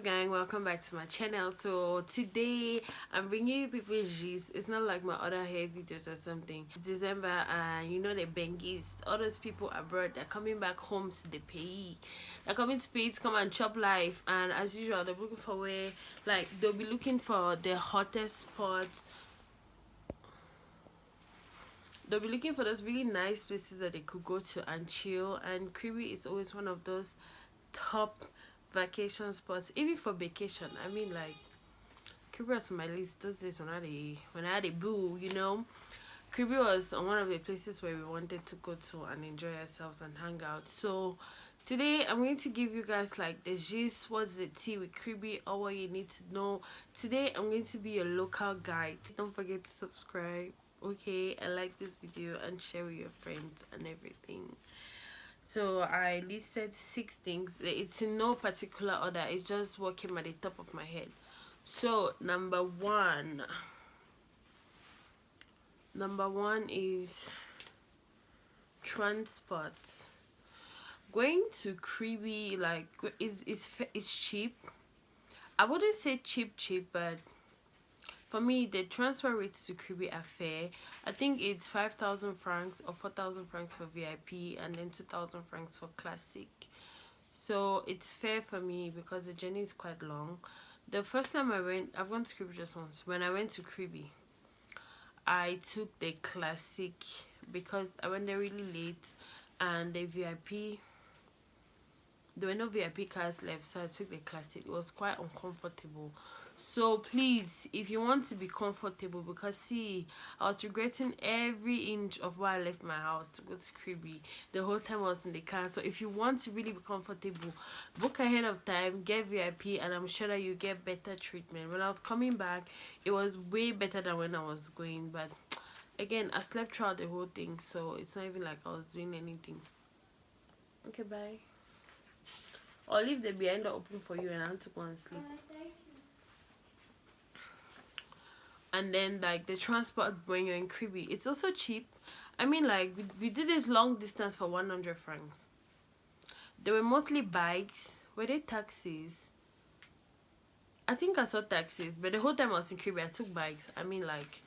gang, welcome back to my channel. So today I'm bringing you people's gist. It's not like my other hair videos or something. It's December and you know the Benguis, all those people abroad, they're coming back home to the pays. They're coming to pay to come and chop life, and as usual they're looking for where, like, they'll be looking for the hottest spots. They'll be looking for those really nice places that they could go to and chill, and Kribi is always one of those top vacation spots, even for vacation. I mean, like, Kribi was on my list those days when I had a boo, you know. Kribi was on one of the places where we wanted to go to and enjoy ourselves and hang out. So today I'm going to give you guys like the gist, what's the tea with Kribi, or what you need to know. Today I'm going to be your local guide. Don't forget to subscribe, okay, and like this video and share with your friends and everything. So I listed 6 things. It's in no particular order, it's just what came at the top of my head. So number one is transport. Going to Kribi, like, it's cheap. I wouldn't say cheap, but for me, the transfer rates to Kribi are fair. I think it's 5,000 francs or 4,000 francs for VIP, and then 2,000 francs for classic. So it's fair for me because the journey is quite long. The first time I've gone to Kribi just once. When I went to Kribi, I took the classic because I went there really late, and the VIP, there were no VIP cars left, so I took the classic. It was quite uncomfortable. So please, if you want to be comfortable, because see, I was regretting every inch of why I left my house to go to Kribi the whole time I was in the car. So if you want to really be comfortable, book ahead of time, get VIP, and I'm sure that you get better treatment. When I was coming back, it was way better than when I was going, but again, I slept throughout the whole thing, so it's not even like I was doing anything. Okay, bye. I'll leave the behind door open for you and I want to go and sleep. And then, like, the transport when you're in Kribi, it's also cheap. I mean, like, we did this long distance for 100 francs. There were mostly bikes. Were they taxis? I think I saw taxis, but the whole time I was in Kribi, I took bikes. I mean, like,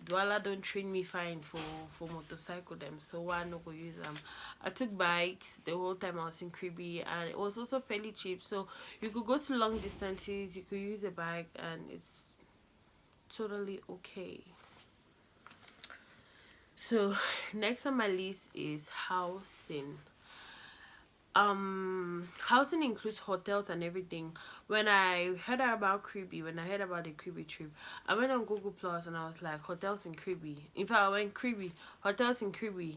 Douala don't train me fine for motorcycle them, so why not go use them? I took bikes the whole time I was in Kribi, and it was also fairly cheap. So you could go to long distances, you could use a bike, and it's totally okay. So next on my list is housing. Housing includes hotels and everything. When I heard about Kribi, when I heard about the Kribi trip, I went on Google Plus and I was like, hotels in Kribi. In fact, I went Kribi, hotels in Kribi,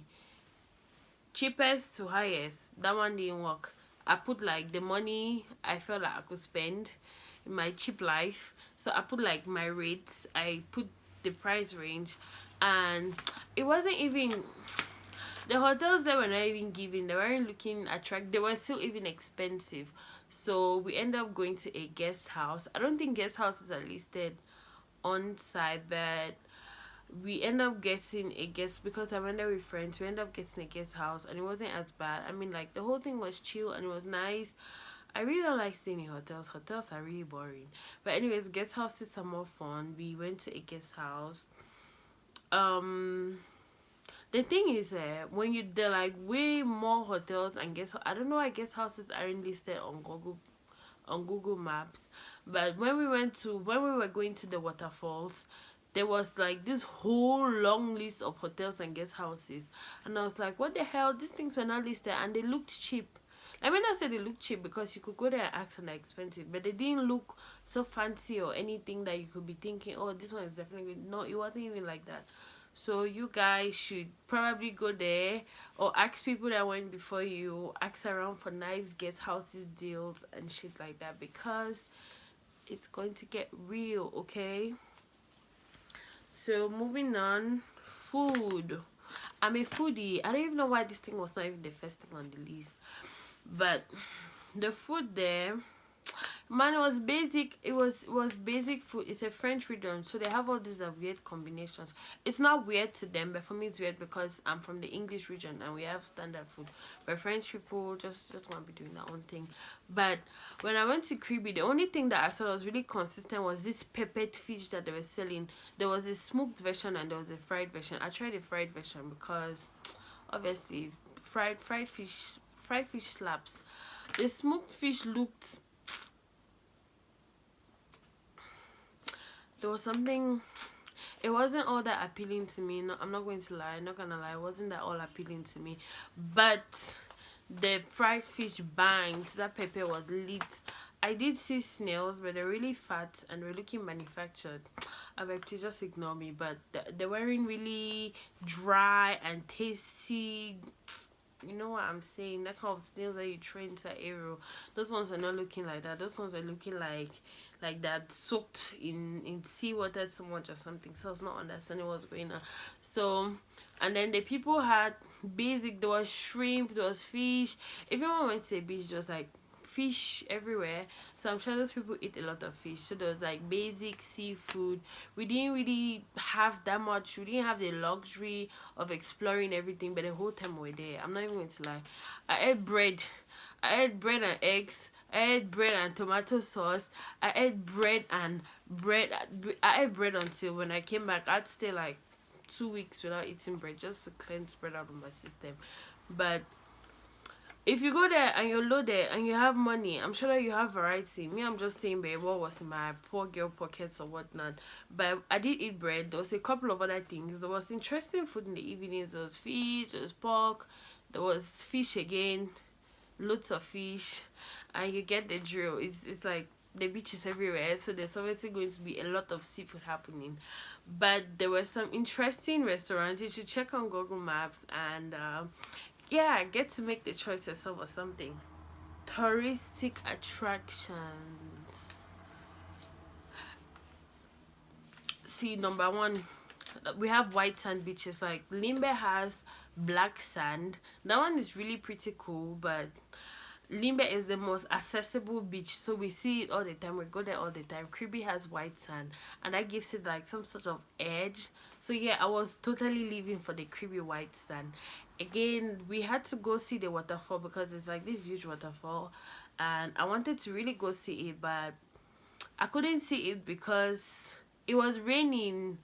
cheapest to highest. That one didn't work. I put like the money I felt like I could spend in my cheap life, so I put like my rates, I put the price range, and it wasn't even, the hotels that were not even giving, they weren't looking attractive, they were still even expensive. So we ended up going to a guest house. I don't think guest houses are listed on site, but we end up getting a guest, because I went there with friends, we ended up getting a guest house and it wasn't as bad. I mean, like, the whole thing was chill and it was nice. I really don't like staying in hotels. Hotels are really boring. But anyways, guest houses are more fun. We went to a guest house. The thing is, when you, there like way more hotels and guest, I don't know why guest houses aren't listed on Google Maps. But when we were going to the waterfalls, there was like this whole long list of hotels and guest houses, and I was like, what the hell, these things were not listed and they looked cheap. I mean, I said they looked cheap because you could go there and ask, and they're expensive, but they didn't look so fancy or anything that you could be thinking, oh, this one is definitely, no, it wasn't even like that. So you guys should probably go there or ask people that went before you, ask around for nice guest houses deals and shit like that, because it's going to get real, okay? So moving on, food. I'm a foodie. I don't even know why this thing was not even the first thing on the list, but the food there, Man, it was basic. It was basic food. It's a French region, so they have all these weird combinations. It's not weird to them, but for me it's weird because I'm from the English region and we have standard food. But French people just want to be doing their own thing. But when I went to Kribi, the only thing that I saw that was really consistent was this peppered fish that they were selling. There was a smoked version and there was a fried version. I tried the fried version because obviously fried fish slaps. The smoked fish looked, there was something, it wasn't all that appealing to me. No, I'm not going to lie, not gonna lie, it wasn't that all appealing to me. But the fried fish banged, that pepper was lit. I did see snails, but they're really fat and they're looking manufactured. I beg, please just ignore me. But they weren't really dry and tasty. You know what I'm saying? That kind of snails that you train to arrow. Those ones are not looking like that. Those ones are looking like that soaked in seawater so much or something. So I was not understanding what's going on. So, and then the people had basic. There was shrimp, there was fish. If anyone went to a beach, there was like fish everywhere. So I'm sure those people eat a lot of fish. So there was like basic seafood. We didn't really have that much. We didn't have the luxury of exploring everything, but the whole time we were there, I'm not even going to lie, I ate bread. I ate bread and eggs. I ate bread and tomato sauce. I ate bread and bread. I ate bread until when I came back, I'd stay like 2 weeks without eating bread just to cleanse bread out of my system. But if you go there and you're loaded and you have money, I'm sure that you have variety. Me, I'm just saying, babe, what was in my poor girl pockets or whatnot. But I did eat bread. There was a couple of other things. There was interesting food in the evenings. There was fish, there was pork, there was fish again, loads of fish, and you get the drill. It's like the beaches everywhere, so there's obviously going to be a lot of seafood happening. But there were some interesting restaurants. You should check on Google Maps and yeah, get to make the choice yourself or something. Touristic attractions. See, number one, we have white sand beaches. Like Limbe has black sand. That one is really pretty cool, but Limbe is the most accessible beach, so we see it all the time. We go there all the time. Kribi has white sand, and that gives it like some sort of edge. So yeah, I was totally leaving for the Kribi white sand. Again, we had to go see the waterfall because it's like this huge waterfall, and I wanted to really go see it, but I couldn't see it because it was raining.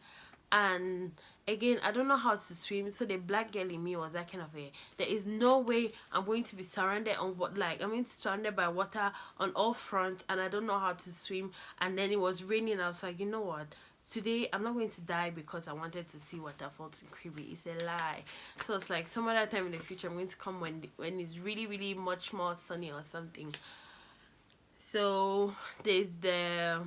And again, I don't know how to swim, so the black girl in me was that kind of a, there is no way I'm going to be surrounded on what, like I mean surrounded by water on all fronts, and I don't know how to swim. And then it was raining. I was like, you know what, today I'm not going to die because I wanted to see waterfalls in Kribi. It's a lie. So it's like some other time in the future I'm going to come when it's really much more sunny or something. So there's the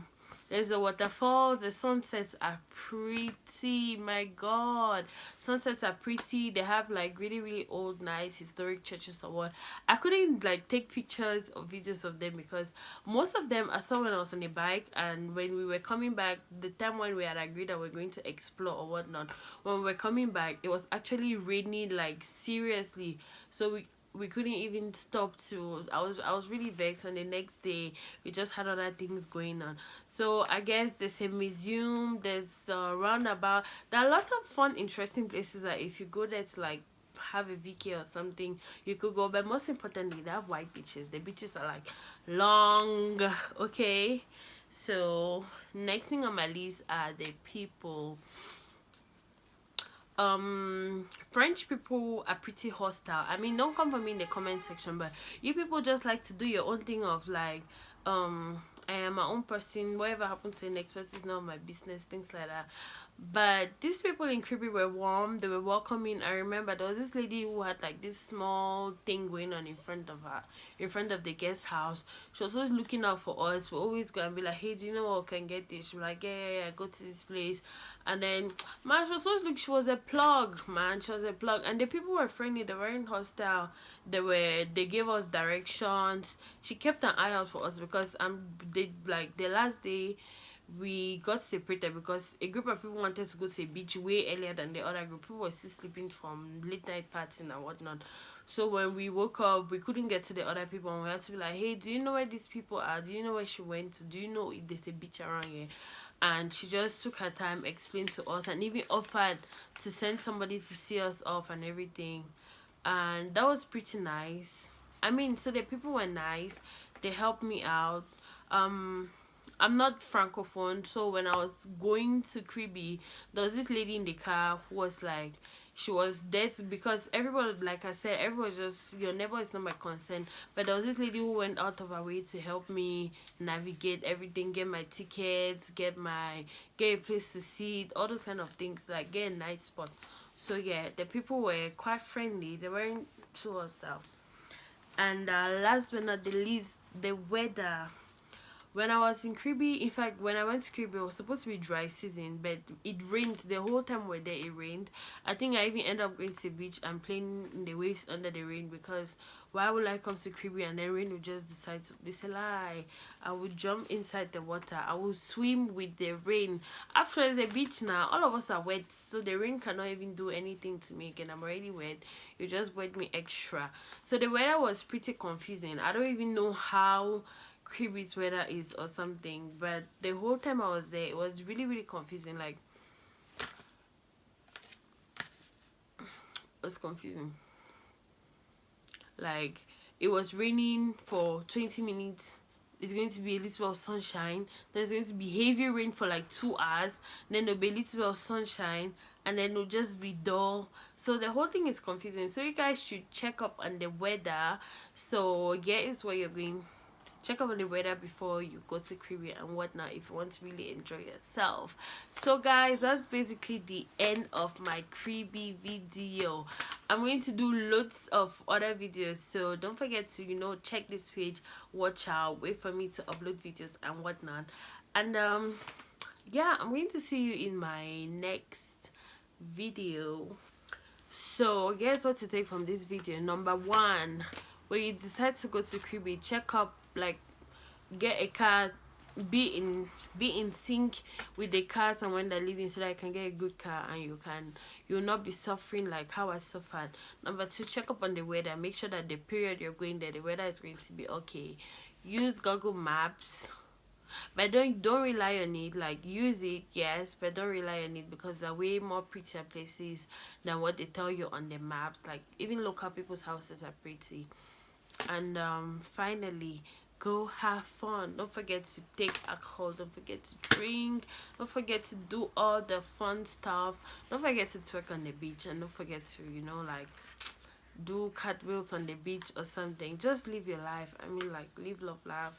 waterfalls. The sunsets are pretty. My god, sunsets are pretty. They have like really old nice historic churches or what. I couldn't like take pictures or videos of them because most of them I saw when I was on a bike, and when we were coming back, the time when we had agreed that we're going to explore or whatnot, when we were coming back it was actually raining like seriously. So we couldn't even stop to, I was really vexed. And the next day we just had other things going on. So I guess there's a museum, there's a roundabout. There are lots of fun interesting places that if you go there to like have a VK or something, you could go. But most importantly, they have white beaches. The beaches are like long. Okay, so next thing on my list are the people. French people are pretty hostile. I mean, don't come for me in the comment section, but you people just like to do your own thing of like I am my own person, whatever happens to the next person is not my business, things like that. But these people in Kribi were warm, they were welcoming. I remember there was this lady who had like this small thing going on in front of her, in front of the guest house. She was always looking out for us. We always go and be like, hey, do you know what, can get this? She was like, yeah, go to this place. And then man, she was always like, she was a plug, man, she was a plug. And the people were friendly, they weren't hostile. They gave us directions. She kept an eye out for us because they like the last day we got separated because a group of people wanted to go to a beach way earlier than the other group. People were still sleeping from late night partying and whatnot. So when we woke up, we couldn't get to the other people, and we had to be like, hey, do you know where these people are? Do you know where she went to? Do you know if there's a beach around here? And she just took her time, explained to us, and even offered to send somebody to see us off and everything. And that was pretty nice. I mean, so the people were nice. They helped me out. um I'm not francophone, so when I was going to Kribi, there was this lady in the car who was like, she was dead because everybody, like I said, everyone just, your neighbor is not my concern. But there was this lady who went out of her way to help me navigate everything, get my tickets, get a place to sit, all those kind of things, like get a nice spot. So yeah, the people were quite friendly. They weren't too hostile. And last but not the least, the weather. When I was in Kribi, in fact, when I went to Kribi, it was supposed to be dry season, but it rained the whole time we were there. It rained. I think I even ended up going to the beach and playing in the waves under the rain, because why would I come to Kribi and then rain would just decide to? It's a lie. I would jump inside the water. I would swim with the rain. After the beach now, all of us are wet, so the rain cannot even do anything to me again. I'm already wet. You just wet me extra. So the weather was pretty confusing. I don't even know how Kribi's weather is or something, but the whole time I was there, it was really, really confusing. Like, it was confusing. Like, it was raining for 20 minutes. It's going to be a little bit of sunshine. There's going to be heavy rain for like 2 hours. Then there'll be a little bit of sunshine, and then it'll just be dull. So the whole thing is confusing. So you guys should check up on the weather. So yeah, it's where you're going. Check up on the weather before you go to Kribi and whatnot, if you want to really enjoy yourself. So guys, that's basically the end of my Kribi video. I'm going to do loads of other videos, so don't forget to, you know, check this page, watch out, wait for me to upload videos and whatnot. And yeah, I'm going to see you in my next video. So guess what to take from this video. Number one, when you decide to go to Kribi, check up, like, get a car, be in sync with the cars and when they're leaving, so that I can get a good car and you'll not be suffering like how I suffered. Number two, check up on the weather. Make sure that the period you're going there, the weather is going to be okay. Use Google Maps, but don't rely on it. Like, use it, yes, but don't rely on it, because there are way more prettier places than what they tell you on the maps. Like, even local people's houses are pretty. And finally, go have fun. Don't forget to take alcohol, don't forget to drink, don't forget to do all the fun stuff, don't forget to twerk on the beach, and don't forget to, you know, like, do cartwheels on the beach or something. Just live your life. I mean, like, live, love, laugh.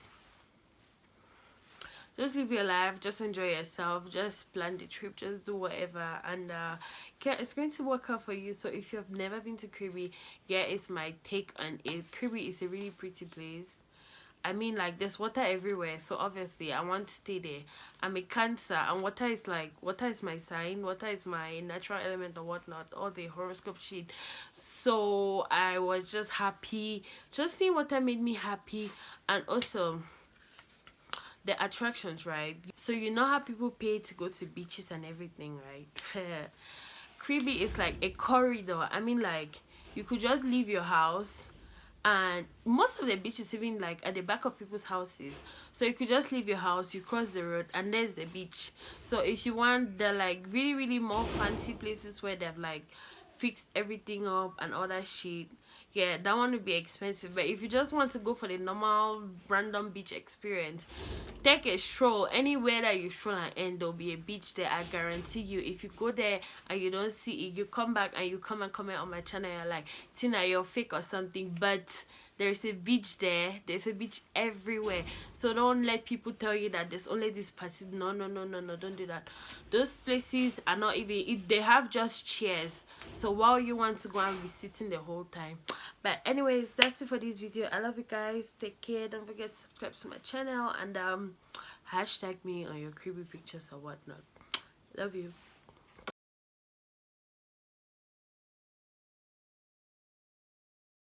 Just live your life, just enjoy yourself, just plan the trip, just do whatever, and it's going to work out for you. So if you have never been to Kribi, yeah, it's my take on it. Kribi is a really pretty place. I mean, like, there's water everywhere, so obviously I want to stay there. I'm a Cancer, and water is my sign, water is my natural element or whatnot, all the horoscope shit. So I was just happy. Just seeing water made me happy. And also the attractions, right? So you know how people pay to go to beaches and everything, right? Kribi is like a corridor. I mean, like, you could just leave your house, and most of the beaches even like at the back of people's houses, so you could just leave your house, you cross the road, and there's the beach. So if you want the like really, really more fancy places where they've like fixed everything up and all that shit, yeah, that one would be expensive. But if you just want to go for the normal random beach experience, take a stroll. Anywhere that you stroll and end, there'll be a beach there. I guarantee you. If you go there and you don't see it, you come back and you come and comment on my channel, you're like, Tina, you're fake or something. But there's a beach there. There's a beach everywhere. So don't let people tell you that there's only this party. No, don't do that. Those places are not even, they have just chairs. So while you want to go and be sitting the whole time. But anyways, that's it for this video. I love you guys. Take care. Don't forget to subscribe to my channel, and hashtag me on your creepy pictures or whatnot. Love you.